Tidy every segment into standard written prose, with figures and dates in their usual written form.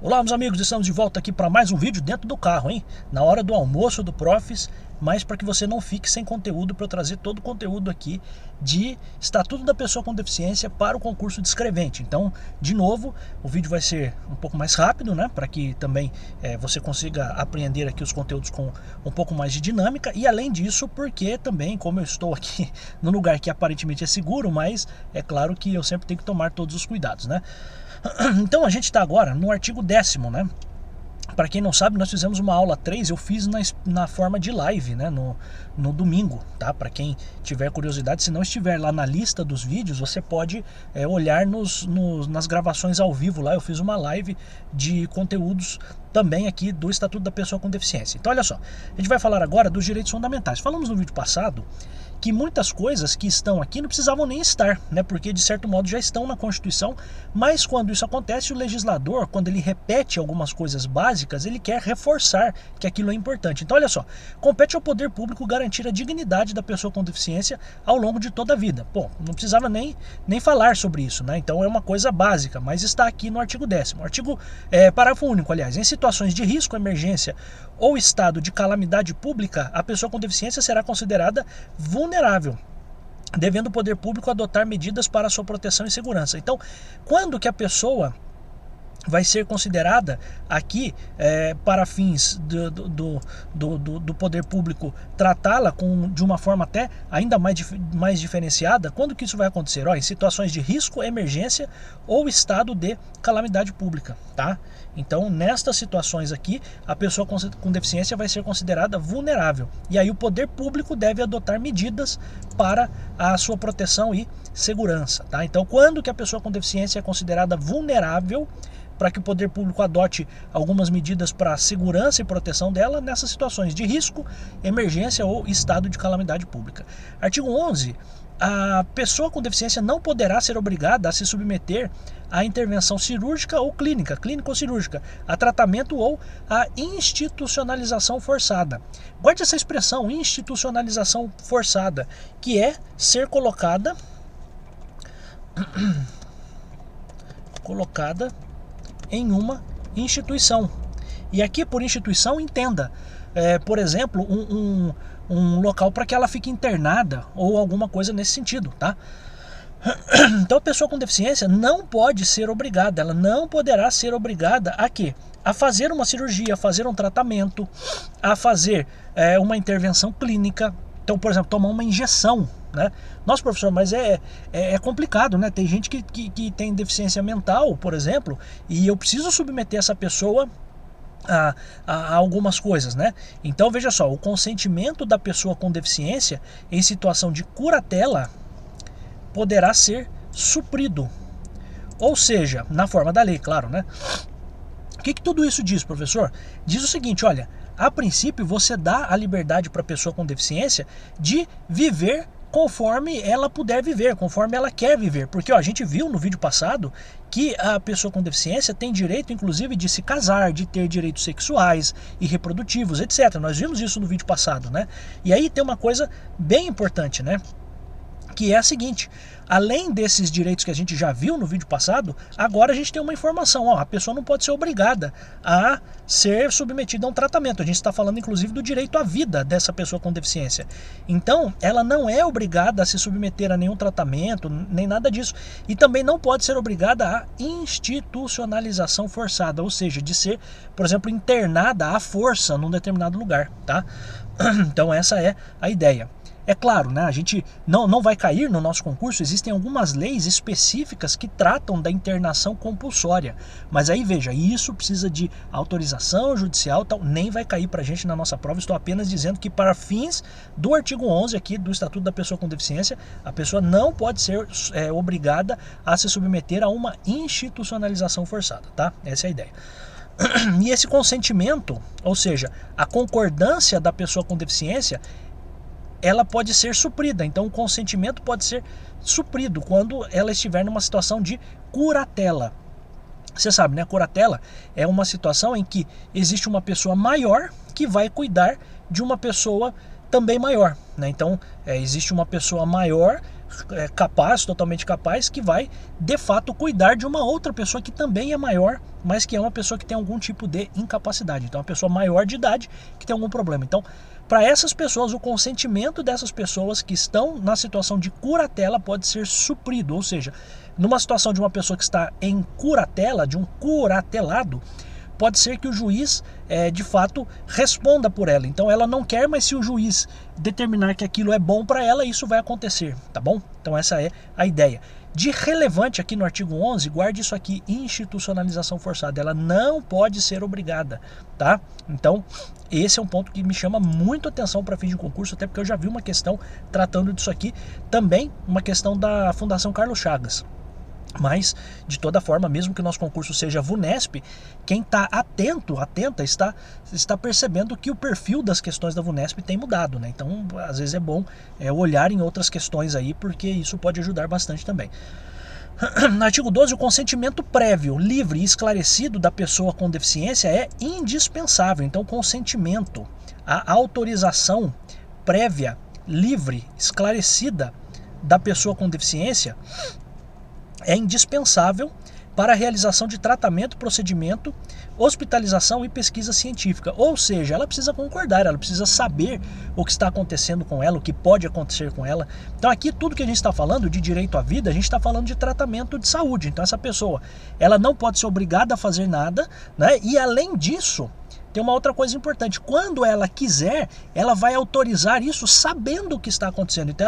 Olá, meus amigos, estamos de volta aqui para mais um vídeo dentro do carro, hein? Na hora do almoço do Profis, mas para que você não fique sem conteúdo, para eu trazer todo o conteúdo aqui de Estatuto da Pessoa com Deficiência para o concurso de escrevente. Então, de novo, o vídeo vai ser um pouco mais rápido, né? Para que também você consiga apreender aqui os conteúdos com um pouco mais de dinâmica. E além disso, porque também, como eu estou aqui no lugar que aparentemente é seguro, mas é claro que eu sempre tenho que tomar todos os cuidados, né? Então a gente está agora no artigo 10º, né? Para quem não sabe, nós fizemos uma aula 3, eu fiz na forma de live, né? No domingo, tá? Para quem tiver curiosidade, se não estiver lá na lista dos vídeos, você pode olhar nas gravações ao vivo lá. Eu fiz uma live de conteúdos também aqui do Estatuto da Pessoa com Deficiência. Então olha só, a gente vai falar agora dos direitos fundamentais. Falamos no vídeo passado que muitas coisas que estão aqui não precisavam nem estar, né? Porque de certo modo já estão na Constituição, mas quando isso acontece, o legislador, quando ele repete algumas coisas básicas, ele quer reforçar que aquilo é importante. Então olha só, compete ao poder público garantir a dignidade da pessoa com deficiência ao longo de toda a vida. Bom, não precisava nem falar sobre isso, né? Então é uma coisa básica, mas está aqui no artigo 10º. Parágrafo único, aliás, em situações de risco, emergência ou estado de calamidade pública, a pessoa com deficiência será considerada vulnerável, devendo o poder público adotar medidas para a sua proteção e segurança. Então, quando que a pessoa vai ser considerada aqui para fins do poder público tratá-la de uma forma até ainda mais diferenciada? Quando que isso vai acontecer? Em situações de risco, emergência ou estado de calamidade pública, tá? Então, nestas situações aqui, a pessoa com deficiência vai ser considerada vulnerável. E aí o poder público deve adotar medidas para a sua proteção e segurança, tá? Então, quando que a pessoa com deficiência é considerada vulnerável, para que o poder público adote algumas medidas para a segurança e proteção dela nessas situações de risco, emergência ou estado de calamidade pública. Artigo 11. A pessoa com deficiência não poderá ser obrigada a se submeter à intervenção cirúrgica ou clínica ou cirúrgica, a tratamento ou a institucionalização forçada. Guarde essa expressão, institucionalização forçada, que é ser colocada em uma instituição. E aqui por instituição entenda, por exemplo, um local para que ela fique internada ou alguma coisa nesse sentido, tá? Então a pessoa com deficiência não pode ser obrigada, ela não poderá ser obrigada a quê? A fazer uma cirurgia, a fazer um tratamento, a fazer uma intervenção clínica. Então, por exemplo, tomar uma injeção, né? Nossa, professor, mas é complicado, né? Tem gente que tem deficiência mental, por exemplo, e eu preciso submeter essa pessoa a algumas coisas, né? Então, veja só, o consentimento da pessoa com deficiência em situação de curatela poderá ser suprido. Ou seja, na forma da lei, claro, né? O que tudo isso diz, professor? Diz o seguinte, olha, a princípio você dá a liberdade para a pessoa com deficiência de viver conforme ela puder viver, conforme ela quer viver. Porque a gente viu no vídeo passado que a pessoa com deficiência tem direito, inclusive, de se casar, de ter direitos sexuais e reprodutivos, etc. Nós vimos isso no vídeo passado, né? E aí tem uma coisa bem importante, né? Que é a seguinte, além desses direitos que a gente já viu no vídeo passado, agora a gente tem uma informação, a pessoa não pode ser obrigada a ser submetida a um tratamento. A gente está falando inclusive do direito à vida dessa pessoa com deficiência. Então, ela não é obrigada a se submeter a nenhum tratamento, nem nada disso. E também não pode ser obrigada a institucionalização forçada, ou seja, de ser, por exemplo, internada à força num determinado lugar, tá? Então essa é a ideia. É claro, né, a gente não vai cair no nosso concurso, existem algumas leis específicas que tratam da internação compulsória. Mas aí veja, isso precisa de autorização judicial, tal, nem vai cair para a gente na nossa prova. Estou apenas dizendo que para fins do artigo 11 aqui do Estatuto da Pessoa com Deficiência, a pessoa não pode ser obrigada a se submeter a uma institucionalização forçada, tá? Essa é a ideia. E esse consentimento, ou seja, a concordância da pessoa com deficiência, ela pode ser suprida. Então o consentimento pode ser suprido quando ela estiver numa situação de curatela. Você sabe, né? Curatela é uma situação em que existe uma pessoa maior que vai cuidar de uma pessoa também maior, né? Então existe uma pessoa maior capaz, totalmente capaz, que vai de fato cuidar de uma outra pessoa que também é maior, mas que é uma pessoa que tem algum tipo de incapacidade. Então, uma pessoa maior de idade que tem algum problema. Então, para essas pessoas, o consentimento dessas pessoas que estão na situação de curatela pode ser suprido, ou seja, numa situação de uma pessoa que está em curatela, de um curatelado, pode ser que o juiz, de fato, responda por ela. Então ela não quer, mas se o juiz determinar que aquilo é bom para ela, isso vai acontecer, tá bom? Então essa é a ideia. De relevante aqui no artigo 11, guarde isso aqui, institucionalização forçada. Ela não pode ser obrigada, tá? Então esse é um ponto que me chama muito atenção para fins de concurso, até porque eu já vi uma questão tratando disso aqui. Também uma questão da Fundação Carlos Chagas. Mas, de toda forma, mesmo que o nosso concurso seja VUNESP, quem está atenta, está percebendo que o perfil das questões da VUNESP tem mudado, né? Então, às vezes é bom olhar em outras questões aí, porque isso pode ajudar bastante também. No artigo 12, o consentimento prévio, livre e esclarecido da pessoa com deficiência é indispensável. Então, consentimento, a autorização prévia, livre, esclarecida da pessoa com deficiência é indispensável para a realização de tratamento, procedimento, hospitalização e pesquisa científica. Ou seja, ela precisa concordar, ela precisa saber o que está acontecendo com ela, o que pode acontecer com ela. Então aqui tudo que a gente está falando de direito à vida, a gente está falando de tratamento de saúde. Então essa pessoa, ela não pode ser obrigada a fazer nada, né? E além disso, tem uma outra coisa importante, quando ela quiser, ela vai autorizar isso sabendo o que está acontecendo. Então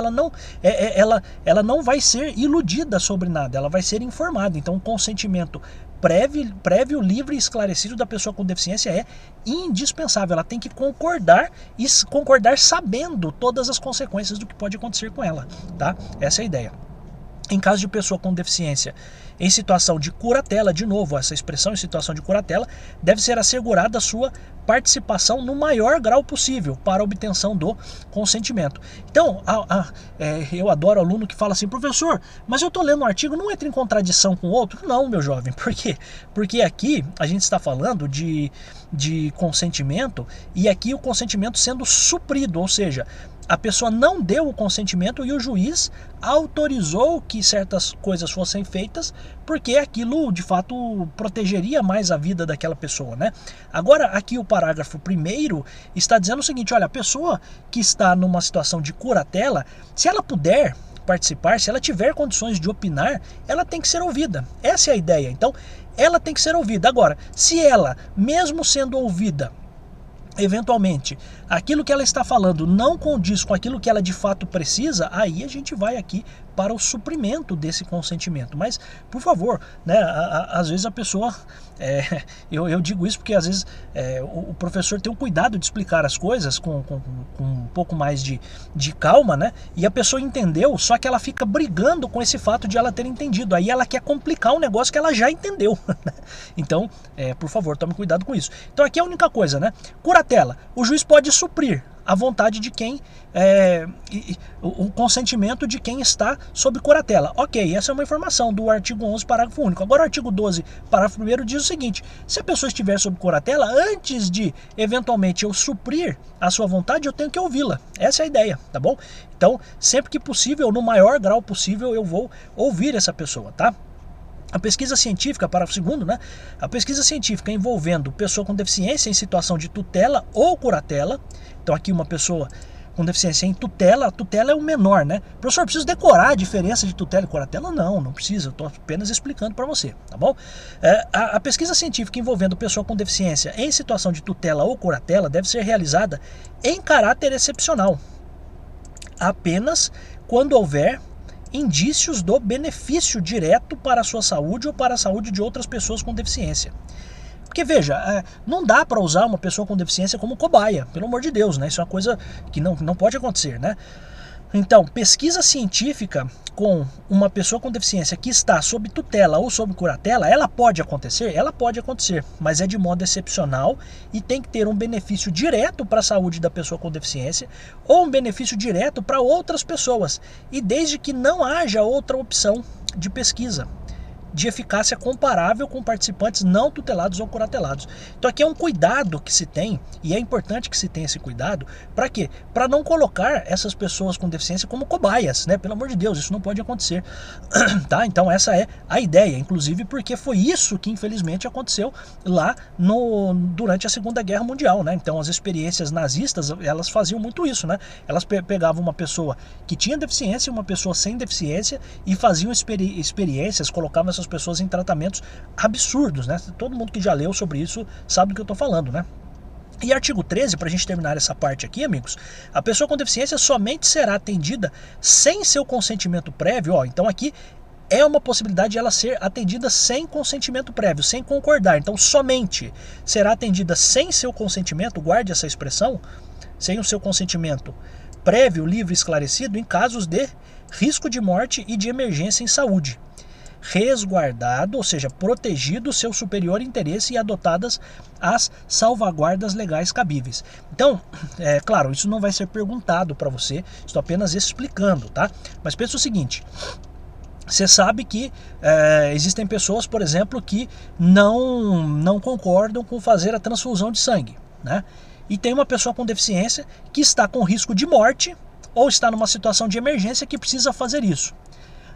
ela não vai ser iludida sobre nada, ela vai ser informada. Então o consentimento prévio, livre e esclarecido da pessoa com deficiência é indispensável. Ela tem que concordar e concordar sabendo todas as consequências do que pode acontecer com ela, tá? Essa é a ideia. Em caso de pessoa com deficiência em situação de curatela, de novo, essa expressão em situação de curatela, deve ser assegurada a sua participação no maior grau possível para a obtenção do consentimento. Então, eu adoro aluno que fala assim, professor, mas eu estou lendo um artigo, não entra em contradição com o outro? Não, meu jovem, por quê? Porque aqui a gente está falando de consentimento e aqui o consentimento sendo suprido, ou seja, a pessoa não deu o consentimento e o juiz autorizou que certas coisas fossem feitas porque aquilo de fato protegeria mais a vida daquela pessoa, né? Agora aqui o parágrafo 1º está dizendo o seguinte, olha, a pessoa que está numa situação de curatela, se ela puder participar, se ela tiver condições de opinar, ela tem que ser ouvida. Essa é a ideia. Então, ela tem que ser ouvida. Agora, se ela, mesmo sendo ouvida, eventualmente, aquilo que ela está falando não condiz com aquilo que ela de fato precisa, aí a gente vai aqui para o suprimento desse consentimento. Mas, por favor, né, às vezes a pessoa, eu digo isso porque às vezes o professor tem o cuidado de explicar as coisas com um pouco mais de calma, né? E a pessoa entendeu, só que ela fica brigando com esse fato de ela ter entendido. Aí ela quer complicar um negócio que ela já entendeu. Então, por favor, tome cuidado com isso. Então aqui é a única coisa, né? Curatela, o juiz pode suprir a vontade de quem, o consentimento de quem está sob curatela. Ok, essa é uma informação do artigo 11, parágrafo único. Agora o artigo 12, parágrafo 1º diz o seguinte, se a pessoa estiver sob curatela, antes de eventualmente eu suprir a sua vontade, eu tenho que ouvi-la. Essa é a ideia, tá bom? Então, sempre que possível, no maior grau possível, eu vou ouvir essa pessoa, tá? A pesquisa científica, parágrafo 2º, né? A pesquisa científica envolvendo pessoa com deficiência em situação de tutela ou curatela. Então aqui uma pessoa com deficiência em tutela, a tutela é o menor, né? Professor, preciso decorar a diferença de tutela e curatela? Não precisa, eu estou apenas explicando para você, tá bom? A pesquisa científica envolvendo pessoa com deficiência em situação de tutela ou curatela deve ser realizada em caráter excepcional, apenas quando houver indícios do benefício direto para a sua saúde ou para a saúde de outras pessoas com deficiência. Porque veja, não dá para usar uma pessoa com deficiência como cobaia, pelo amor de Deus, né? Isso é uma coisa que não pode acontecer, né? Então, pesquisa científica com uma pessoa com deficiência que está sob tutela ou sob curatela, ela pode acontecer? Ela pode acontecer, mas é de modo excepcional e tem que ter um benefício direto para a saúde da pessoa com deficiência ou um benefício direto para outras pessoas, e desde que não haja outra opção de pesquisa. de eficácia comparável com participantes não tutelados ou curatelados. Então aqui é um cuidado que se tem, e é importante que se tenha esse cuidado, para quê? Para não colocar essas pessoas com deficiência como cobaias, né? Pelo amor de Deus, isso não pode acontecer. Tá? Então essa é a ideia, inclusive porque foi isso que infelizmente aconteceu lá durante a Segunda Guerra Mundial, né? Então as experiências nazistas, elas faziam muito isso, né? Elas pegavam uma pessoa que tinha deficiência e uma pessoa sem deficiência e faziam experiências, colocavam essas pessoas em tratamentos absurdos, né? Todo mundo que já leu sobre isso sabe do que eu estou falando, né? E artigo 13, para a gente terminar essa parte aqui, amigos, a pessoa com deficiência somente será atendida sem seu consentimento prévio, ó, então aqui é uma possibilidade de ela ser atendida sem consentimento prévio, sem concordar, então somente será atendida sem seu consentimento, guarde essa expressão, sem o seu consentimento prévio, livre e esclarecido, em casos de risco de morte e de emergência em saúde, resguardado, ou seja, protegido o seu superior interesse e adotadas as salvaguardas legais cabíveis. Então, claro, isso não vai ser perguntado para você, estou apenas explicando, tá? Mas pensa o seguinte, você sabe que existem pessoas, por exemplo, que não concordam com fazer a transfusão de sangue, né? E tem uma pessoa com deficiência que está com risco de morte ou está numa situação de emergência que precisa fazer isso.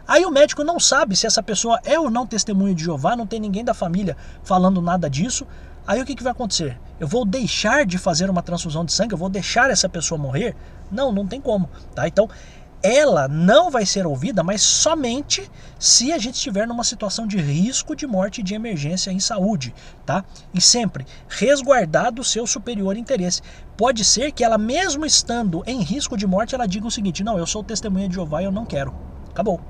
Aí o médico não sabe se essa pessoa é ou não testemunha de Jeová, não tem ninguém da família falando nada disso. Aí o que vai acontecer? Eu vou deixar de fazer uma transfusão de sangue? Eu vou deixar essa pessoa morrer? Não, não tem como, tá? Então, ela não vai ser ouvida, mas somente se a gente estiver numa situação de risco de morte e de emergência em saúde, tá? E sempre resguardado o seu superior interesse. Pode ser que ela, mesmo estando em risco de morte, ela diga o seguinte: não, eu sou testemunha de Jeová e eu não quero. Acabou.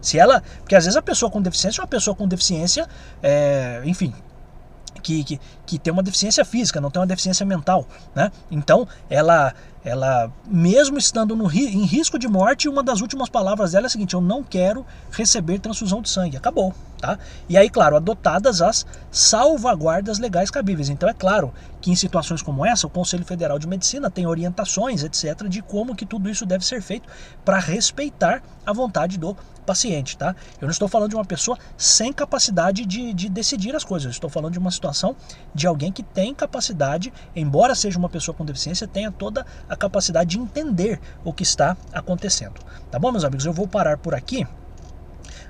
Se ela, porque às vezes a pessoa com deficiência é uma pessoa com deficiência, enfim, que tem uma deficiência física, não tem uma deficiência mental, né? Então, ela mesmo estando em risco de morte, uma das últimas palavras dela é a seguinte: eu não quero receber transfusão de sangue. Acabou, tá? E aí, claro, adotadas as salvaguardas legais cabíveis. Então, é claro que em situações como essa, o Conselho Federal de Medicina tem orientações, etc., de como que tudo isso deve ser feito para respeitar a vontade do paciente, tá? Eu não estou falando de uma pessoa sem capacidade de decidir as coisas, eu estou falando de uma situação de alguém que tem capacidade, embora seja uma pessoa com deficiência, tenha toda a capacidade de entender o que está acontecendo. Tá bom, meus amigos? Eu vou parar por aqui.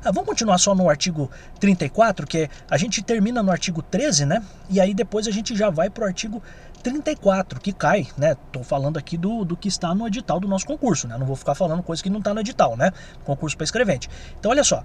Vamos continuar só no artigo 34, que a gente termina no artigo 13, né? E aí depois a gente já vai para o artigo 34, que cai, né? Tô falando aqui do que está no edital do nosso concurso, né? Não vou ficar falando coisa que não está no edital, né? Concurso para escrevente. Então, olha só.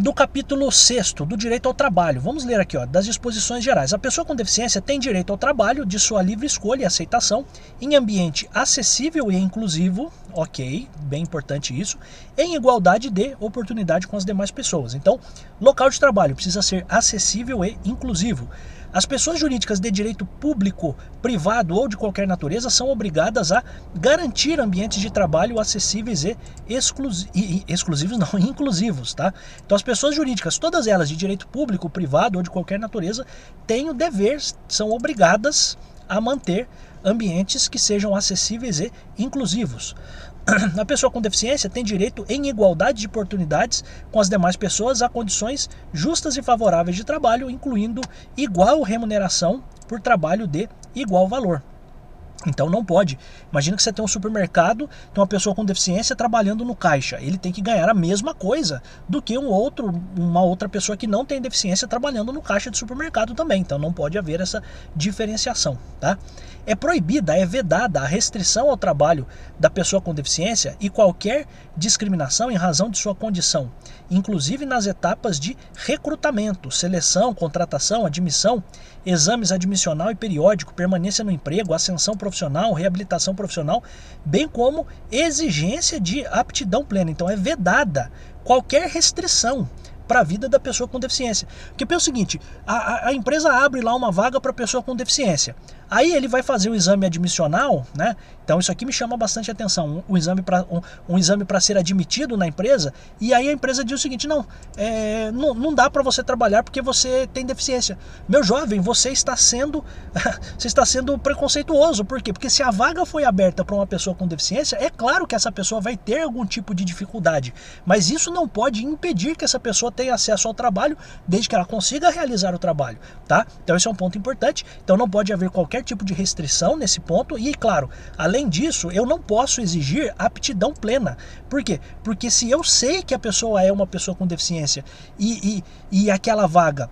Do capítulo 6º, do direito ao trabalho, vamos ler aqui, ó, das disposições gerais. A pessoa com deficiência tem direito ao trabalho de sua livre escolha e aceitação em ambiente acessível e inclusivo, ok, bem importante isso, em igualdade de oportunidade com as demais pessoas. Então, local de trabalho precisa ser acessível e inclusivo. As pessoas jurídicas de direito público, privado ou de qualquer natureza são obrigadas a garantir ambientes de trabalho acessíveis e exclusivos, não, inclusivos, tá? Então as pessoas jurídicas, todas elas de direito público, privado ou de qualquer natureza, têm o dever, são obrigadas a manter ambientes que sejam acessíveis e inclusivos. A pessoa com deficiência tem direito em igualdade de oportunidades com as demais pessoas a condições justas e favoráveis de trabalho, incluindo igual remuneração por trabalho de igual valor. Então não pode. Imagina que você tem um supermercado, tem uma pessoa com deficiência trabalhando no caixa. Ele tem que ganhar a mesma coisa do que uma outra pessoa que não tem deficiência trabalhando no caixa de supermercado também. Então não pode haver essa diferenciação, tá? É proibida, é vedada a restrição ao trabalho da pessoa com deficiência e qualquer discriminação em razão de sua condição, inclusive nas etapas de recrutamento, seleção, contratação, admissão, exames admissional e periódico, permanência no emprego, ascensão profissional, reabilitação profissional, bem como exigência de aptidão plena. Então é vedada qualquer restrição para a vida da pessoa com deficiência. Porque pensa o seguinte, a empresa abre lá uma vaga para pessoa com deficiência. Aí ele vai fazer um exame admissional, né? Então isso aqui me chama bastante atenção, um exame para ser admitido na empresa, e aí a empresa diz o seguinte: não dá para você trabalhar porque você tem deficiência. Meu jovem, você está sendo preconceituoso. Por quê? Porque se a vaga foi aberta para uma pessoa com deficiência, é claro que essa pessoa vai ter algum tipo de dificuldade, mas isso não pode impedir que essa pessoa tem acesso ao trabalho, desde que ela consiga realizar o trabalho, tá? Então esse é um ponto importante. Então não pode haver qualquer tipo de restrição nesse ponto e, claro, além disso, eu não posso exigir aptidão plena. Por quê? Porque se eu sei que a pessoa é uma pessoa com deficiência e aquela vaga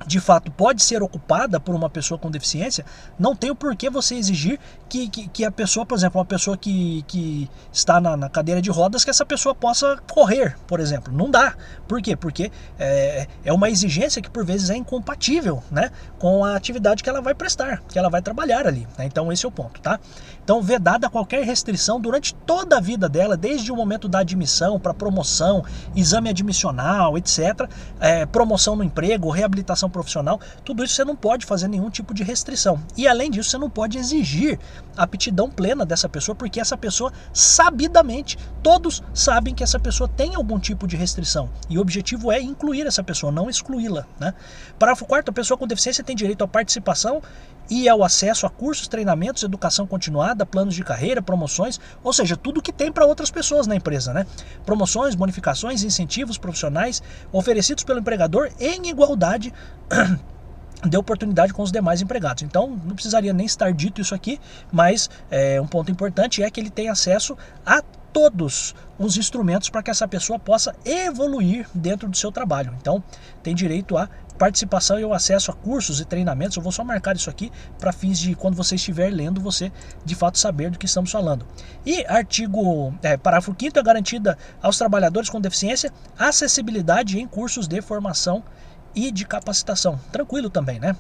de fato pode ser ocupada por uma pessoa com deficiência, não tem o porquê você exigir que a pessoa, por exemplo, uma pessoa que está na cadeira de rodas, que essa pessoa possa correr, por exemplo. Não dá. Por quê? Porque é uma exigência que por vezes é incompatível, né, com a atividade que ela vai prestar, que ela vai trabalhar ali, né? Então esse é o ponto, tá? Então vedada qualquer restrição durante toda a vida dela, desde o momento da admissão para promoção, exame admissional, etc., promoção no emprego, reabilitação profissional, tudo isso você não pode fazer nenhum tipo de restrição. E além disso, você não pode exigir a aptidão plena dessa pessoa, porque essa pessoa, sabidamente, todos sabem que essa pessoa tem algum tipo de restrição. E o objetivo é incluir essa pessoa, não excluí-la, né? Parágrafo 4º, a pessoa com deficiência tem direito à participação e ao acesso a cursos, treinamentos, educação continuada, planos de carreira, promoções, ou seja, tudo que tem para outras pessoas na empresa, né? Promoções, bonificações, incentivos profissionais oferecidos pelo empregador em igualdade de oportunidade com os demais empregados. Então não precisaria nem estar dito isso aqui, mas um ponto importante é que ele tem acesso a todos os instrumentos para que essa pessoa possa evoluir dentro do seu trabalho. Então tem direito à participação e o acesso a cursos e treinamentos. Eu vou só marcar isso aqui para fins de quando você estiver lendo, você de fato saber do que estamos falando. E parágrafo 5º, é garantida aos trabalhadores com deficiência acessibilidade em cursos de formação e de capacitação. Tranquilo também, né?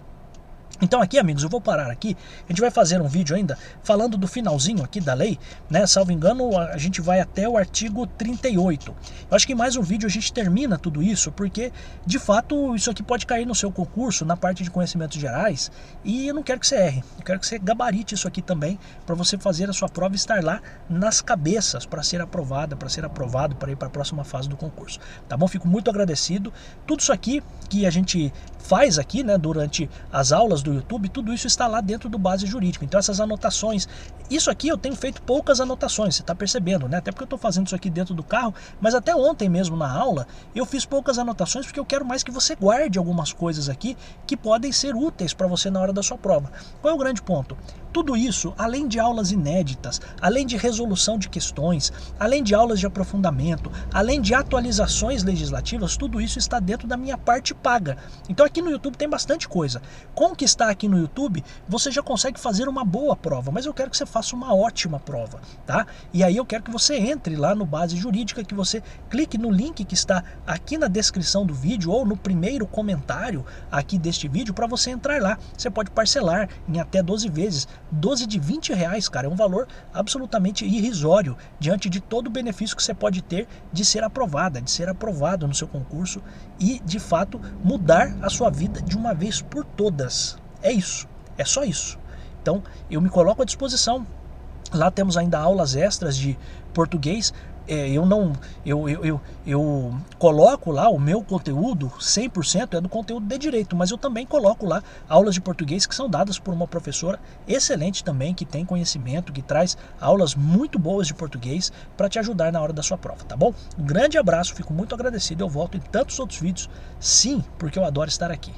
Então aqui, amigos, eu vou parar aqui, a gente vai fazer um vídeo ainda falando do finalzinho aqui da lei, né? Salvo engano, a gente vai até o artigo 38. Eu acho que em mais um vídeo a gente termina tudo isso, porque de fato isso aqui pode cair no seu concurso, na parte de conhecimentos gerais, e eu não quero que você erre, eu quero que você gabarite isso aqui também, para você fazer a sua prova e estar lá nas cabeças, para ser aprovada, para ser aprovado, para ir para a próxima fase do concurso, tá bom? Fico muito agradecido. Tudo isso aqui que a gente faz aqui, né, durante as aulas do YouTube, tudo isso está lá dentro do Base Jurídico. Então essas anotações, isso aqui eu tenho feito poucas anotações, você está percebendo, né? Até porque eu estou fazendo isso aqui dentro do carro, mas até ontem mesmo na aula eu fiz poucas anotações porque eu quero mais que você guarde algumas coisas aqui que podem ser úteis para você na hora da sua prova. Qual é o grande ponto? Tudo isso, além de aulas inéditas, além de resolução de questões, além de aulas de aprofundamento, além de atualizações legislativas, tudo isso está dentro da minha parte paga. Então aqui no YouTube tem bastante coisa. Com o que está aqui no YouTube, você já consegue fazer uma boa prova, mas eu quero que você faça uma ótima prova, tá? E aí eu quero que você entre lá no Base Jurídica, que você clique no link que está aqui na descrição do vídeo ou no primeiro comentário aqui deste vídeo para você entrar lá. Você pode parcelar em até 12 vezes. 12 de R$20, cara, é um valor absolutamente irrisório diante de todo o benefício que você pode ter de ser aprovada, de ser aprovado no seu concurso e, de fato, mudar a sua vida de uma vez por todas. É isso, é só isso. Então, eu me coloco à disposição. Lá temos ainda aulas extras de português. Eu coloco lá o meu conteúdo, 100% é do conteúdo de direito, mas eu também coloco lá aulas de português que são dadas por uma professora excelente também, que tem conhecimento, que traz aulas muito boas de português para te ajudar na hora da sua prova, tá bom? Um grande abraço, fico muito agradecido, eu volto em tantos outros vídeos, sim, porque eu adoro estar aqui.